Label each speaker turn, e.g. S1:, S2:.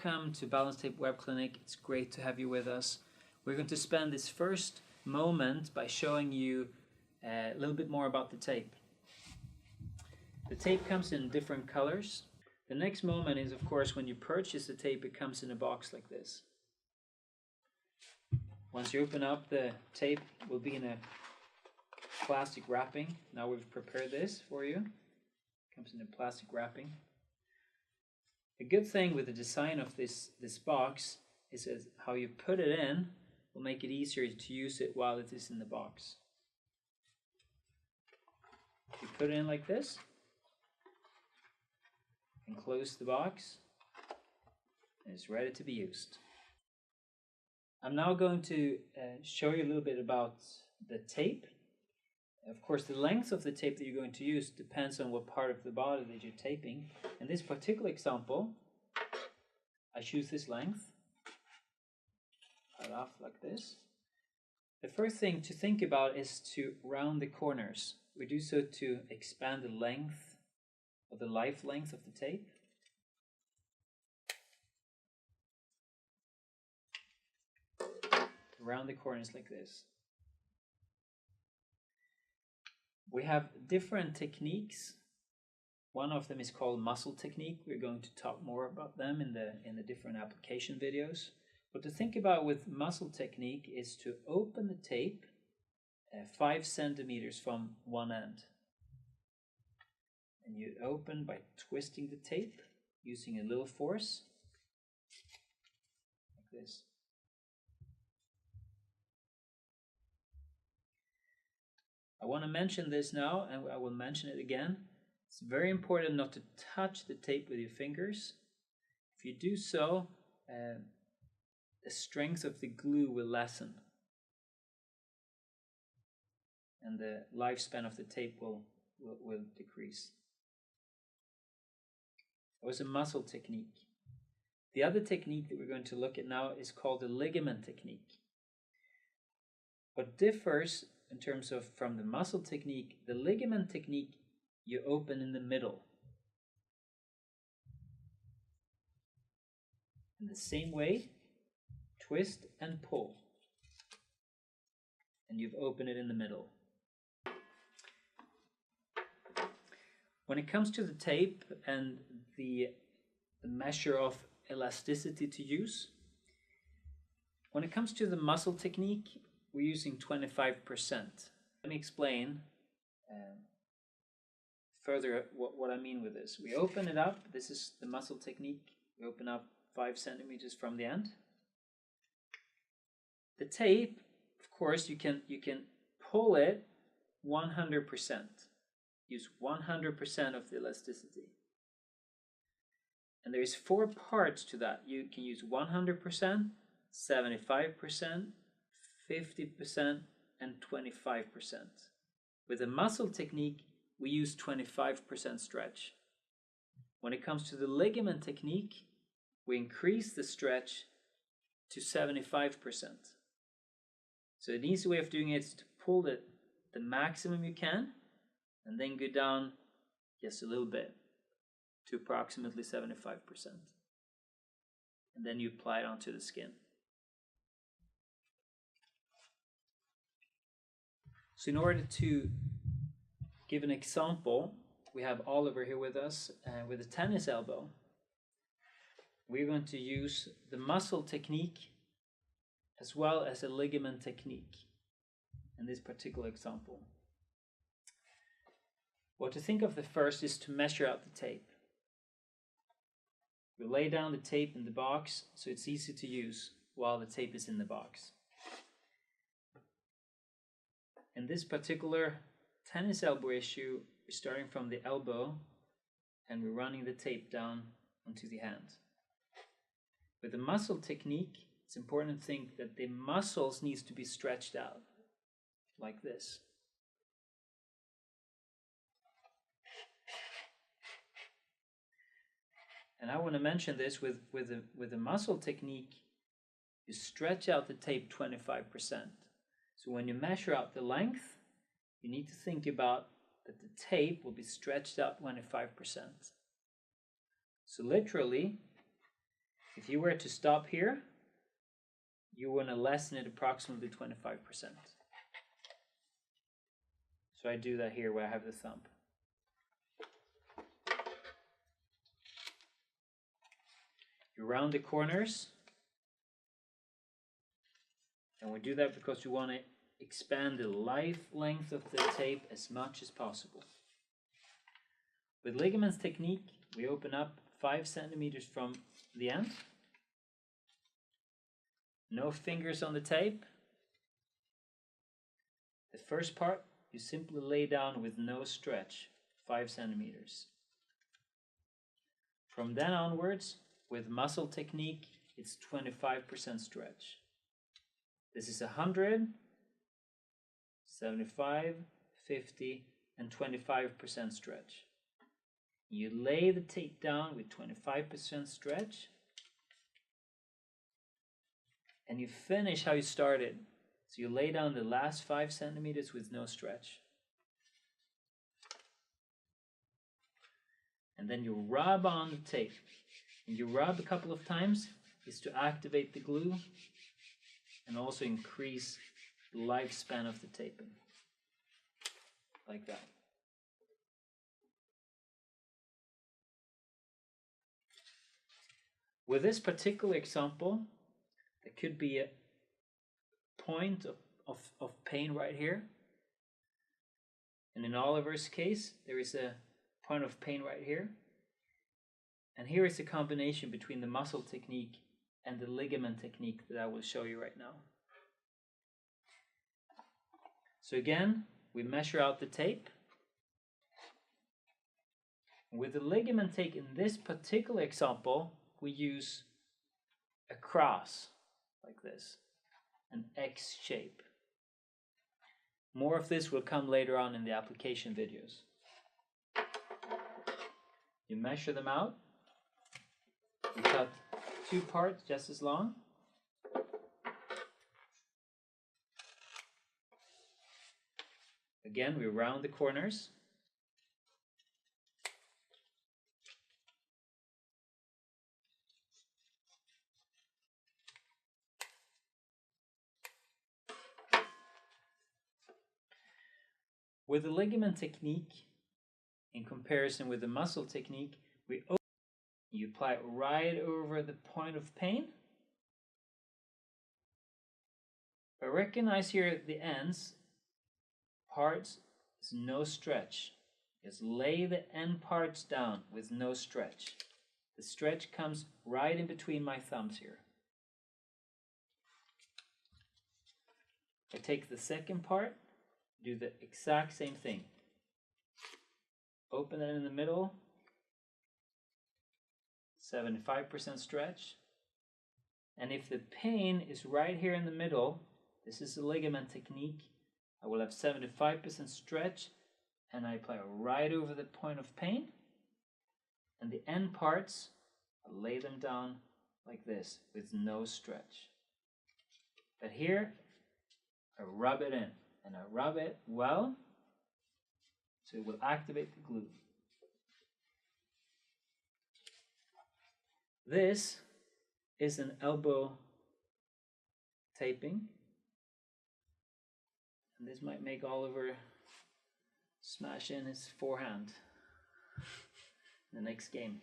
S1: welcome to Balancetape Web Clinic. It's great to have you with us. We're going to spend this first moment by showing you a little bit more about the tape. The tape comes in different colors. The next moment is, of course, when you purchase the tape, it comes in a box like this. Once you open up, the tape will be in a plastic wrapping. Now we've prepared this for you. It comes in a plastic wrapping. A good thing with the design of this box is that how you put it in will make it easier to use it while it is in the box. You put it in like this and close the box, and it's ready to be used. I'm now going to show you a little bit about the tape. Of course, the length of the tape that you're going to use depends on what part of the body that you're taping. In this particular example, I choose this length. Cut off like this. The first thing to think about is to round the corners. We do so to expand the length, or the life length of the tape. Round the corners like this. We have different techniques. One of them is called muscle technique. We're going to talk more about them in the different application videos. What to think about with muscle technique is to open the tape 5 centimeters from one end. And you open by twisting the tape using a little force, like this. I want to mention this now, and I will mention it again. It's very important not to touch the tape with your fingers. If you do so, the strength of the glue will lessen, and the lifespan of the tape will decrease. That was a muscle technique. The other technique that we're going to look at now is called the ligament technique. What differs in terms of from the muscle technique, the ligament technique, you open in the middle. In the same way, twist and pull. And you've opened it in the middle. When it comes to the tape and the measure of elasticity to use, when it comes to the muscle technique, we're using 25%. Let me explain further what I mean with this. We open it up. This is the muscle technique. We open up 5 centimeters from the end. The tape, of course, you can pull it 100%. Use 100% of the elasticity. And there is 4 parts to that. You can use 100%, 75%, 50%, and 25%. With the muscle technique, we use 25% stretch. When it comes to the ligament technique, we increase the stretch to 75%. So an easy way of doing it is to pull the maximum you can, and then go down just a little bit to approximately 75%. And then you apply it onto the skin. So in order to give an example, we have Oliver here with us with a tennis elbow. We're going to use the muscle technique as well as a ligament technique in this particular example. What to think of the first is to measure out the tape. We lay down the tape in the box so it's easy to use while the tape is in the box. In this particular tennis elbow issue, we're starting from the elbow and we're running the tape down onto the hand. With the muscle technique, it's important to think that the muscles needs to be stretched out like this. And I want to mention this with the muscle technique, you stretch out the tape 25%. So when you measure out the length, you need to think about that the tape will be stretched out 25%. So literally, If you were to stop here, you want to lessen it approximately 25%. So I do that here where I have the thumb. You round the corners, and we do that because we want to expand the life length of the tape as much as possible. With ligaments technique, we open up 5 centimeters from the end. No fingers on the tape. The first part you simply lay down with no stretch, 5 centimeters. From then onwards, with muscle technique, it's 25% stretch. This is 100, 75, 50, and 25% stretch. You lay the tape down with 25% stretch, and you finish how you started. So you lay down the last 5 centimeters with no stretch. And then you rub on the tape. And you rub a couple of times is to activate the glue and also increase the lifespan of the taping. Like that. With this particular example, there could be a point of pain right here. And in Oliver's case, there is a point of pain right here. And here is a combination between the muscle technique and the ligament technique that I will show you right now. So again, we measure out the tape. With the ligament take in this particular example, we use a cross like this, an X shape. More of this will come later on in the application videos. You measure them out. You cut 2 parts just as long. Again, we round the corners. With the ligament technique, in comparison with the muscle technique, you apply it right over the point of pain. But recognize here the ends, parts, is no stretch. Just lay the end parts down with no stretch. The stretch comes right in between my thumbs here. I take the second part, do the exact same thing. Open it in the middle, 75% stretch. And if the pain is right here in the middle, this is a ligament technique, I will have 75% stretch, and I apply right over the point of pain. And the end parts, I lay them down like this with no stretch. But here, I rub it in, and I rub it well, so it will activate the glue. This is an elbow taping. And this might make Oliver smash in his forehand in the next game.